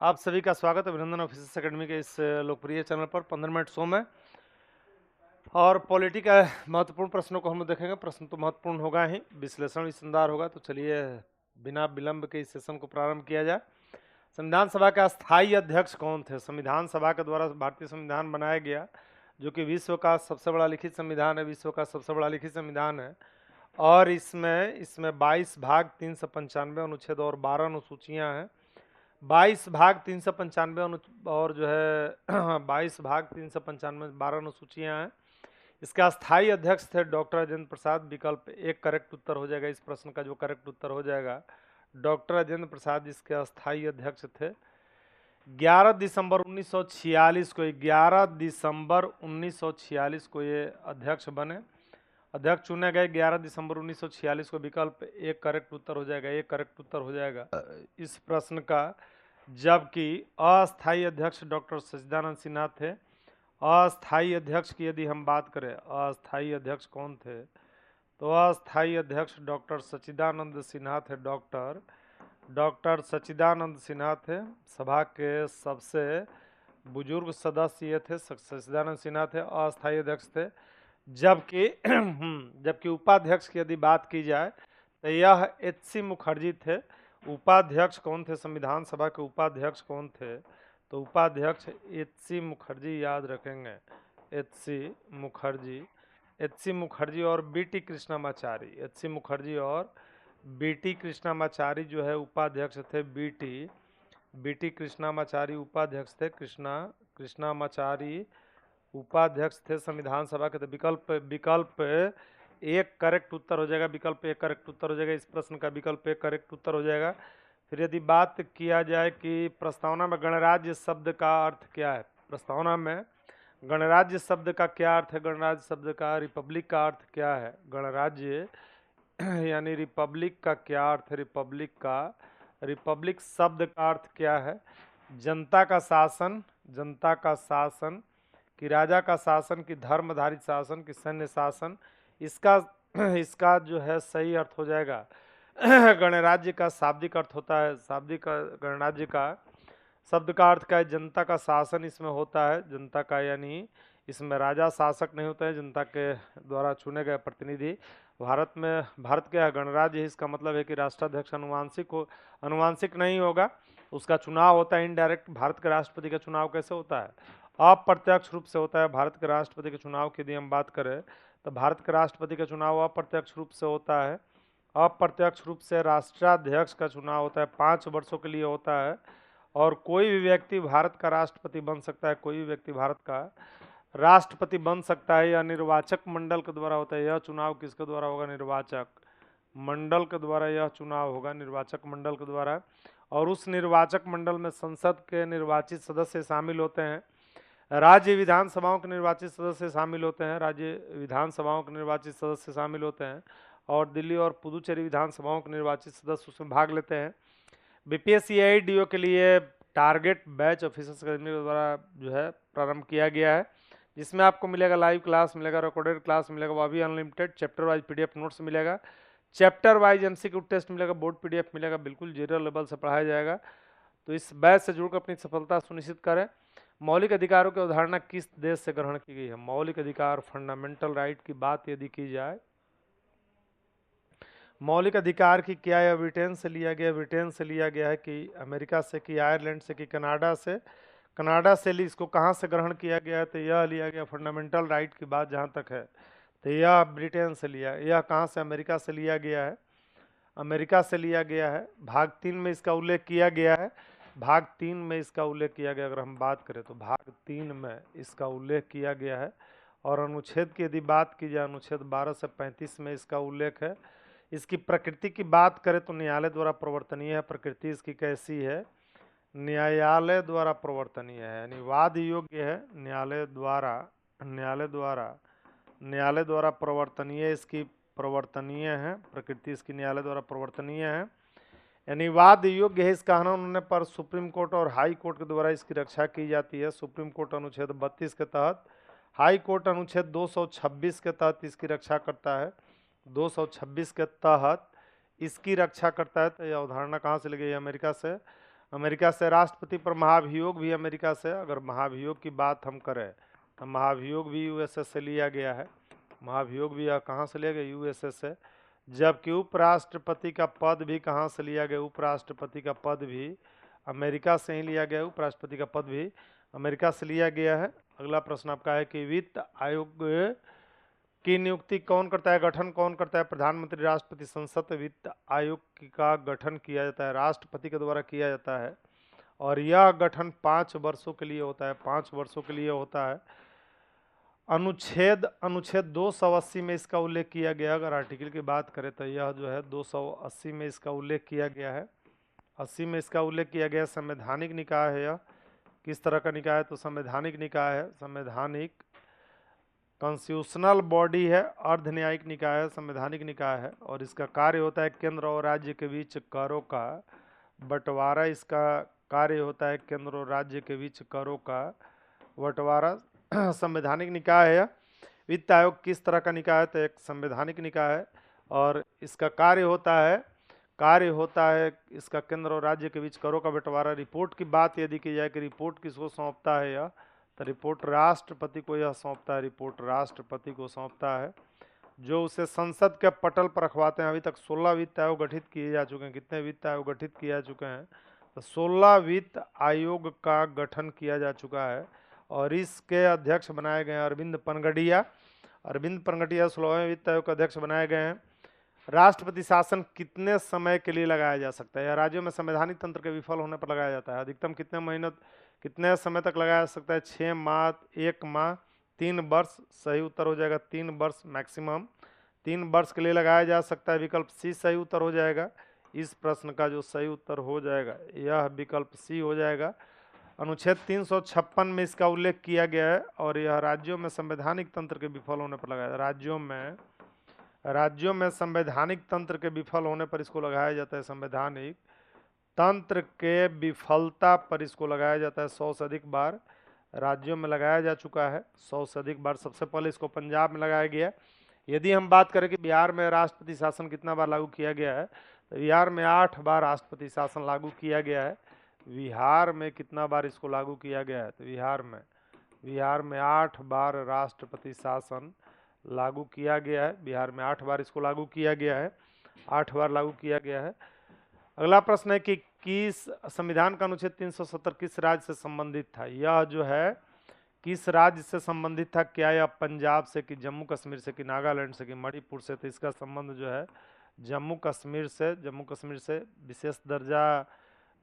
आप सभी का स्वागत है अभिनंदन ऑफिसर्स अकेडमी के इस लोकप्रिय चैनल पर 15 मिनट शो में। और पॉलिटी का महत्वपूर्ण प्रश्नों को हम देखेंगे। प्रश्न तो महत्वपूर्ण होगा ही, विश्लेषण भी शानदार होगा। तो चलिए बिना विलंब के इस सेशन को प्रारंभ किया जाए। संविधान सभा के अस्थायी अध्यक्ष कौन थे? संविधान सभा के द्वारा भारतीय संविधान बनाया गया, जो कि विश्व का सबसे बड़ा लिखित संविधान है, विश्व का सबसे बड़ा लिखित संविधान है। और इसमें 22 भाग 395 अनुच्छेद और 12 अनुसूचियां हैं। 22 भाग 395 और जो है 22 भाग 395 12 अनुसूचियां हैं। इसके अस्थायी अध्यक्ष थे डॉक्टर राजेंद्र प्रसाद। विकल्प एक करेक्ट उत्तर हो जाएगा। इस प्रश्न का जो करेक्ट उत्तर हो जाएगा, डॉक्टर राजेंद्र प्रसाद इसके अस्थायी अध्यक्ष थे। 11 दिसंबर 1946 को 11 दिसंबर 1946 को ये अध्यक्ष बने, अध्यक्ष चुने गए 11 दिसंबर 1946 को। विकल्प एक करेक्ट उत्तर हो जाएगा, एक करेक्ट उत्तर हो जाएगा इस प्रश्न का। जबकि अस्थायी अध्यक्ष डॉक्टर सच्चिदानंद सिन्हा थे। अस्थायी अध्यक्ष की यदि हम बात करें, अस्थायी अध्यक्ष कौन थे, तो अस्थायी अध्यक्ष डॉक्टर सच्चिदानंद सिन्हा थे। डॉक्टर सच्चिदानंद सिन्हा थे। सभा के सबसे बुजुर्ग सदस्य ये थे, सच्चिदानंद सिन्हा थे, अस्थायी अध्यक्ष थे। जबकि उपाध्यक्ष की यदि बात की जाए तो यह एच.सी. मुखर्जी थे। उपाध्यक्ष कौन थे? संविधान सभा के उपाध्यक्ष कौन थे? तो उपाध्यक्ष एच.सी. मुखर्जी, याद रखेंगे, एच.सी. मुखर्जी और बी.टी. कृष्णमाचारी। एच.सी. मुखर्जी और बी.टी. कृष्णमाचारी जो है उपाध्यक्ष थे। बी.टी. कृष्णमाचारी उपाध्यक्ष थे। कृष्णमाचारी उपाध्यक्ष थे संविधान सभा के। तो विकल्प एक करेक्ट उत्तर हो जाएगा। विकल्प एक करेक्ट उत्तर हो जाएगा। इस प्रश्न का विकल्प एक करेक्ट उत्तर हो जाएगा। फिर यदि बात किया जाए कि प्रस्तावना में गणराज्य शब्द का अर्थ क्या है, प्रस्तावना में गणराज्य शब्द का क्या अर्थ है, गणराज्य शब्द का, रिपब्लिक का अर्थ क्या है, गणराज्य यानी रिपब्लिक का क्या अर्थ है, रिपब्लिक शब्द का अर्थ क्या है? जनता का शासन, कि राजा का शासन, कि धर्मधारित शासन, कि सैन्य शासन। इसका जो है सही अर्थ हो जाएगा गणराज्य का शाब्दिक अर्थ होता है, गणराज्य का शब्द का अर्थ क्या है? जनता का शासन इसमें होता है। जनता का यानी इसमें राजा शासक नहीं होता है, जनता के द्वारा चुने गए प्रतिनिधि। भारत क्या गणराज्य है, इसका मतलब है कि राष्ट्राध्यक्ष अनुवांशिक नहीं होगा, उसका चुनाव होता है इनडायरेक्ट। भारत के राष्ट्रपति का चुनाव कैसे होता है? अप्रत्यक्ष रूप से होता है। भारत के राष्ट्रपति के चुनाव की यदि हम बात करें तो भारत के राष्ट्रपति का चुनाव अप्रत्यक्ष रूप से होता है। अप्रत्यक्ष रूप से राष्ट्राध्यक्ष का चुनाव होता है, 5 वर्षों के लिए होता है। और कोई भी व्यक्ति भारत का राष्ट्रपति बन सकता है, कोई भी व्यक्ति भारत का राष्ट्रपति बन सकता है। यह निर्वाचक मंडल के द्वारा होता है। यह चुनाव किसके द्वारा होगा? निर्वाचक मंडल के द्वारा यह चुनाव होगा, निर्वाचक मंडल के द्वारा। और उस निर्वाचक मंडल में संसद के निर्वाचित सदस्य शामिल होते हैं, राज्य विधानसभाओं के निर्वाचित सदस्य शामिल होते हैं, राज्य विधानसभाओं के निर्वाचित सदस्य शामिल होते हैं, और दिल्ली और पुदुचेरी विधानसभाओं के निर्वाचित सदस्य उसमें भाग लेते हैं। बीपीएससी के लिए टारगेट बैच ऑफिसर्स अकेडमी के द्वारा जो है प्रारंभ किया गया है, जिसमें आपको मिलेगा लाइव क्लास मिलेगा, रिकॉर्डेड क्लास मिलेगा, वह भी unlimited. Chapter wise PDF notes मिलेगा, चैप्टर वाइज एमसीक्यू टेस्ट मिलेगा, बोर्ड पीडीएफ मिलेगा। बिल्कुल जीरो लेवल से पढ़ाया जाएगा। तो इस बैच से जुड़कर अपनी सफलता सुनिश्चित करें। मौलिक अधिकारों की अवधारणा किस देश से ग्रहण की गई है? मौलिक अधिकार, फंडामेंटल राइट की बात यदि की जाए, मौलिक अधिकार की क्या है? ब्रिटेन से लिया गया। ब्रिटेन से लिया गया है कि अमेरिका से, कि आयरलैंड से, कि कनाडा से? कनाडा से इसको कहाँ से ग्रहण किया गया है? तो यह लिया गया फंडामेंटल राइट की बात जहाँ तक है तो यह ब्रिटेन से लिया। यह कहाँ से? अमेरिका से लिया गया है, अमेरिका से लिया गया है। भाग 3 में इसका उल्लेख किया गया है, भाग 3 में इसका उल्लेख किया गया। अगर हम बात करें तो भाग 3 में इसका उल्लेख किया गया है। और अनुच्छेद की यदि बात की जाए, अनुच्छेद 12 से 35 में इसका उल्लेख है। इसकी प्रकृति की बात करें तो न्यायालय द्वारा प्रवर्तनीय है। प्रकृति इसकी कैसी है? न्यायालय द्वारा प्रवर्तनीय है, यानी वाद योग्य है। न्यायालय द्वारा प्रवर्तनीय, इसकी प्रवर्तनीय है। प्रकृति इसकी न्यायालय द्वारा प्रवर्तनीय है, यानी वाद योग्य है। इसका हनन होने पर सुप्रीम कोर्ट और हाई कोर्ट के द्वारा इसकी रक्षा की जाती है। सुप्रीम कोर्ट अनुच्छेद 32 के तहत, हाई कोर्ट अनुच्छेद 226 के तहत इसकी रक्षा करता है। 226 के तहत इसकी रक्षा करता है। तो यह अवधारणा कहाँ से ली गई? अमेरिका से। अमेरिका से राष्ट्रपति पर महाभियोग भी अमेरिका से। अगर महाभियोग की बात हम करें तो महाभियोग भी यूएसए से लिया गया है। महाभियोग भी कहाँ से लिया गया? यूएसए से। जबकि उपराष्ट्रपति का पद भी कहाँ से लिया गया? उपराष्ट्रपति का पद भी अमेरिका से ही लिया गया। उपराष्ट्रपति का पद भी अमेरिका से लिया गया है। अगला प्रश्न आपका है कि वित्त आयोग की नियुक्ति कौन करता है, गठन कौन करता है? प्रधानमंत्री, राष्ट्रपति, संसद। वित्त आयोग का गठन किया जाता है राष्ट्रपति के द्वारा किया जाता है और यह गठन 5 वर्षों के लिए होता है। 5 वर्षों के लिए होता है। अनुच्छेद 280 में इसका उल्लेख किया गया। अगर आर्टिकल की बात करें तो यह जो है 280 में इसका उल्लेख किया गया है। 80 में इसका उल्लेख किया गया। संवैधानिक निकाय है यह। किस तरह का निकाय है? तो संवैधानिक निकाय है। संवैधानिक कॉन्स्टिट्यूशनल बॉडी है, अर्ध न्यायिक निकाय है, संवैधानिक निकाय है और इसका कार्य होता है केंद्र और राज्य के बीच करों का बंटवारा। इसका कार्य होता है केंद्र और राज्य के बीच करों का बंटवारा। संवैधानिक निकाय है। वित्त आयोग किस तरह का निकाय है? तो एक संवैधानिक निकाय है और इसका कार्य होता है इसका केंद्र और राज्य के बीच करों का बंटवारा। रिपोर्ट की बात यदि की जाए कि रिपोर्ट किसको सौंपता है यह, तो रिपोर्ट राष्ट्रपति को यह सौंपता है। रिपोर्ट राष्ट्रपति को सौंपता है जो उसे संसद के पटल पर रखवाते हैं। अभी तक 16 वित्त आयोग गठित किए जा चुके हैं। कितने वित्त आयोग गठित किए जा चुके हैं? तो 16 वित्त आयोग का गठन किया जा चुका है और इसके अध्यक्ष बनाए गए हैं अरविंद पनगडिया। अरविंद पनगडिया 16वें वित्त आयोग के अध्यक्ष बनाए गए हैं। राष्ट्रपति शासन कितने समय के लिए लगाया जा सकता है? या राज्यों में संवैधानिक तंत्र के विफल होने पर लगाया जाता है। अधिकतम कितने समय तक लगाया जा सकता है? 6 माह, 1 माह, 3 वर्ष। सही उत्तर हो जाएगा 3 वर्ष मैक्सिमम। 3 वर्ष के लिए लगाया जा सकता है। विकल्प सी सही उत्तर हो जाएगा। इस प्रश्न का जो सही उत्तर हो जाएगा यह विकल्प सी हो जाएगा। अनुच्छेद 356 में इसका उल्लेख किया गया है और यह राज्यों में संवैधानिक तंत्र के विफल होने पर लगाया। राज्यों में संवैधानिक तंत्र के विफल होने पर इसको लगाया जाता है। संवैधानिक तंत्र के विफलता पर इसको लगाया जाता है 100 से अधिक बार। राज्यों में लगाया जा चुका है 100 से अधिक बार। सबसे पहले इसको पंजाब में लगाया गया। यदि हम बात करें कि बिहार में राष्ट्रपति शासन कितना बार लागू किया गया है, तो बिहार में 8 बार राष्ट्रपति शासन लागू किया गया है। बिहार में कितना बार इसको लागू किया गया है? तो बिहार में 8 बार राष्ट्रपति शासन लागू किया गया है। बिहार में 8 बार इसको लागू किया गया है। 8 बार लागू किया गया है। अगला प्रश्न है कि किस संविधान का अनुच्छेद 370 किस राज्य से संबंधित था? यह जो है किस राज्य से संबंधित था? क्या यह पंजाब से, कि जम्मू कश्मीर से, कि नागालैंड से, कि मणिपुर से? तो इसका संबंध जो है जम्मू कश्मीर से विशेष दर्जा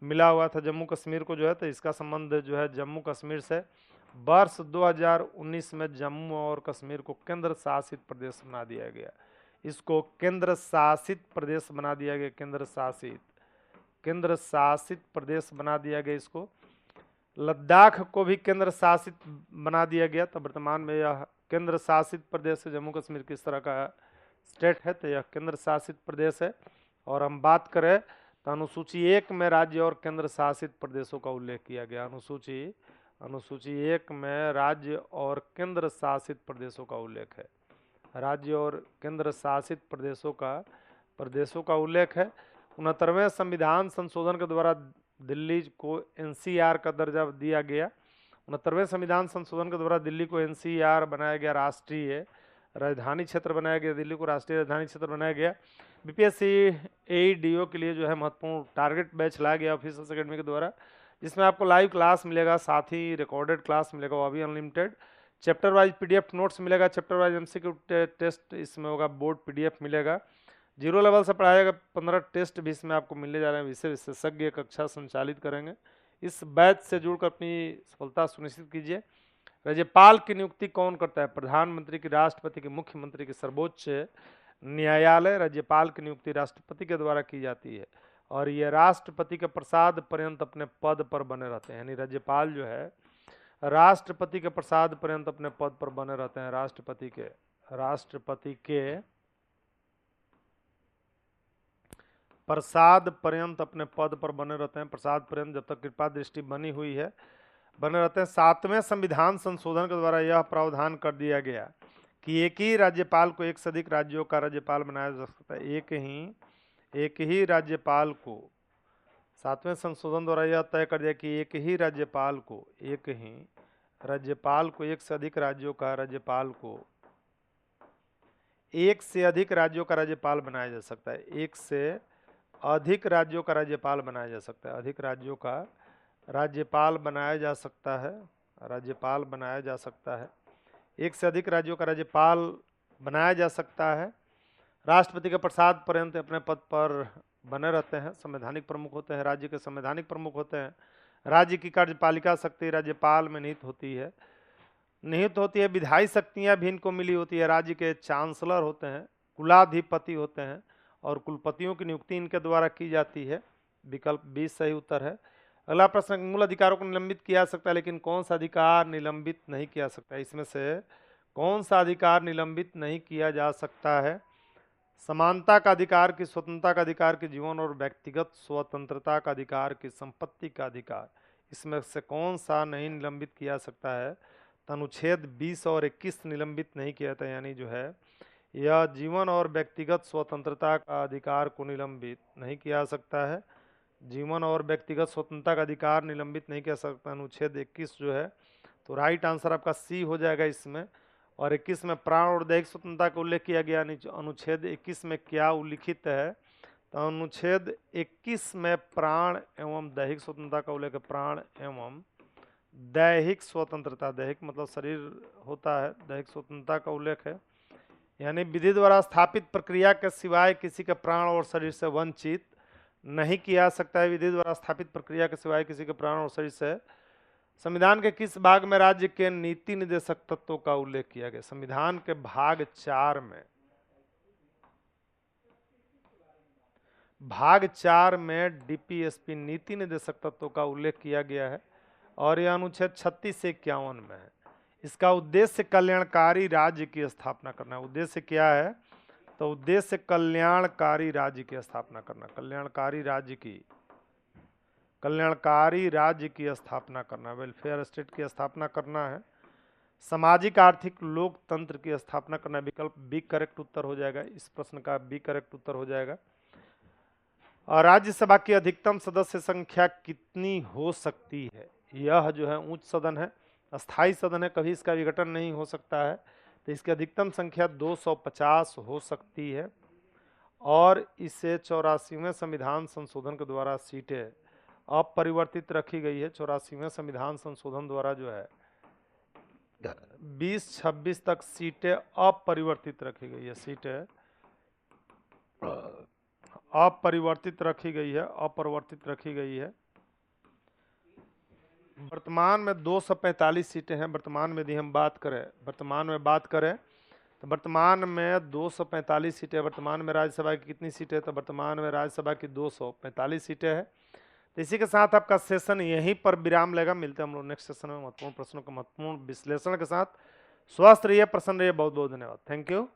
मिला हुआ था जम्मू कश्मीर को जो है, तो इसका संबंध जो है जम्मू कश्मीर से। वर्ष 2019 में जम्मू और कश्मीर को केंद्र शासित प्रदेश बना दिया गया। इसको केंद्र शासित प्रदेश बना दिया गया। केंद्र शासित प्रदेश बना दिया गया इसको। लद्दाख को भी केंद्र शासित बना दिया गया। तो वर्तमान में यह केंद्र शासित प्रदेश है। जम्मू कश्मीर किस तरह का स्टेट है? तो यह केंद्र शासित प्रदेश है। और हम बात करें तो अनुसूची 1 में राज्य और केंद्र शासित प्रदेशों का उल्लेख किया गया। अनुसूची 1 में राज्य और केंद्र शासित प्रदेशों का उल्लेख है। राज्य और केंद्र शासित प्रदेशों का उल्लेख है। 69वें संविधान संशोधन के द्वारा दिल्ली को एनसीआर का दर्जा दिया गया। 69वें संविधान संशोधन के द्वारा दिल्ली को एनसीआर बनाया गया, राष्ट्रीय राजधानी क्षेत्र बनाया गया। दिल्ली को राष्ट्रीय राजधानी क्षेत्र बनाया गया। बीपीएससी एईडीओ के लिए जो है महत्वपूर्ण टारगेट बैच लाया गया ऑफिसर्स अकेडमी के द्वारा, जिसमें आपको लाइव क्लास मिलेगा, साथ ही रिकॉर्डेड क्लास मिलेगा, वो भी unlimited. Chapter wise PDF notes मिलेगा, चैप्टर वाइज एमसीक्यू टेस्ट इसमें होगा, बोर्ड पीडीएफ मिलेगा। 0 लेवल से पढ़ाएगा। 15 टेस्ट भी इसमें आपको मिलने जा रहे हैं। विषय विशेषज्ञ कक्षा संचालित करेंगे। इस बैच से जुड़कर अपनी सफलता सुनिश्चित कीजिए। राज्यपाल की नियुक्ति कौन करता है? प्रधानमंत्री की, राष्ट्रपति की, मुख्यमंत्री की? सर्वोच्च न्यायालय। राज्यपाल की नियुक्ति राष्ट्रपति के द्वारा की जाती है और ये राष्ट्रपति के प्रसाद पर्यंत अपने पद पर बने रहते हैं। यानी राज्यपाल जो है राष्ट्रपति के प्रसाद पर्यंत अपने पद पर बने रहते हैं। राष्ट्रपति के प्रसाद पर्यंत अपने पद पर बने रहते हैं। प्रसाद पर्यंत जब तक कृपा दृष्टि बनी हुई है बने रहते हैं। 7वें संविधान संशोधन के द्वारा यह प्रावधान कर दिया गया कि एक ही राज्यपाल को एक से अधिक राज्यों का राज्यपाल बनाया जा सकता है। एक ही राज्यपाल को 7वें संशोधन द्वारा यह तय कर दिया कि एक ही राज्यपाल को एक से अधिक राज्यों का राज्यपाल को एक से अधिक राज्यों का राज्यपाल बनाया जा सकता है। एक से अधिक राज्यों का राज्यपाल बनाया जा सकता है। अधिक राज्यों का राज्यपाल बनाया जा सकता है। राज्यपाल बनाया जा सकता है। एक से अधिक राज्यों का राज्यपाल बनाया जा सकता है। राष्ट्रपति के प्रसाद पर्यंत अपने पद पर बने रहते हैं। संवैधानिक प्रमुख होते हैं। राज्य के संवैधानिक प्रमुख होते हैं। राज्य की कार्यपालिका शक्ति राज्यपाल में निहित होती है। विधायी शक्तियां भी इनको मिली होती है। राज्य के चांसलर होते हैं, कुलाधिपति होते हैं और कुलपतियों की नियुक्ति इनके द्वारा की जाती है। विकल्प 20 सही उत्तर है। अगला प्रश्न, मूल अधिकारों को निलंबित किया जा सकता है, लेकिन कौन सा अधिकार निलंबित नहीं किया सकता है? इसमें से कौन सा अधिकार निलंबित नहीं किया जा सकता है? समानता का अधिकार, की स्वतंत्रता का अधिकार, की जीवन और व्यक्तिगत स्वतंत्रता का अधिकार, की संपत्ति का अधिकार। इसमें से कौन सा नहीं निलंबित किया सकता है? तो अनुच्छेद 20 और 21 निलंबित नहीं किया था, यानी जो है यह जीवन और व्यक्तिगत स्वतंत्रता का अधिकार को निलंबित नहीं किया सकता है। जीवन और व्यक्तिगत स्वतंत्रता का अधिकार निलंबित नहीं किया सकता अनुच्छेद 21 जो है। तो राइट आंसर आपका सी हो जाएगा इसमें। और 21 में प्राण और दैहिक स्वतंत्रता का उल्लेख किया गया। अनुच्छेद 21 में क्या उल्लिखित है? तो अनुच्छेद 21 में प्राण एवं दैहिक स्वतंत्रता का उल्लेख है। प्राण एवं दैहिक स्वतंत्रता, दैहिक मतलब शरीर होता है, दैहिक स्वतंत्रता का उल्लेख है। यानी विधि द्वारा स्थापित प्रक्रिया के सिवाय किसी के प्राण और शरीर से वंचित नहीं किया सकता है। विधि द्वारा स्थापित प्रक्रिया के सिवाय किसी के प्राण और शरीर से। संविधान के किस भाग में राज्य के नीति निर्देशक तत्वों का उल्लेख किया गया? संविधान के भाग 4 में, भाग 4 में डीपीएसपी नीति निर्देशक तत्वों का उल्लेख किया गया है और यह अनुच्छेद 36 से 51 में है। इसका उद्देश्य कल्याणकारी राज्य की स्थापना करना है। उद्देश्य क्या है? तो उद्देश्य कल्याणकारी राज्य की स्थापना करना, कल्याणकारी राज्य की स्थापना करना, वेलफेयर स्टेट की स्थापना करना है। सामाजिक आर्थिक लोकतंत्र की स्थापना करना। विकल्प बी करेक्ट उत्तर हो जाएगा। इस प्रश्न का बी करेक्ट उत्तर हो जाएगा। और राज्यसभा की अधिकतम सदस्य संख्या कितनी हो सकती है? यह जो है उच्च सदन है, अस्थाई सदन है, कभी इसका विघटन नहीं हो सकता है। तो इसकी अधिकतम संख्या 250 हो सकती है और इसे 84वें संविधान संशोधन के द्वारा सीटें अपरिवर्तित रखी गई है। 84वें संविधान संशोधन द्वारा जो है 2026 तक सीटें अपरिवर्तित रखी गई है। सीटें अपरिवर्तित रखी गई है, अपरिवर्तित रखी गई है। वर्तमान में 245 सीटें हैं। वर्तमान में यदि हम बात करें, तो वर्तमान में 245 सीटें। वर्तमान में राज्यसभा की कितनी सीटें? तो वर्तमान में राज्यसभा की 245 सीटें हैं। तो इसी के साथ आपका सेशन यहीं पर विराम लेगा। मिलते हैं हम लोग नेक्स्ट सेशन में महत्वपूर्ण प्रश्नों का महत्वपूर्ण विश्लेषण के साथ। स्वस्थ रहिए, प्रसन्न रहिए। बहुत बहुत धन्यवाद। Thank you.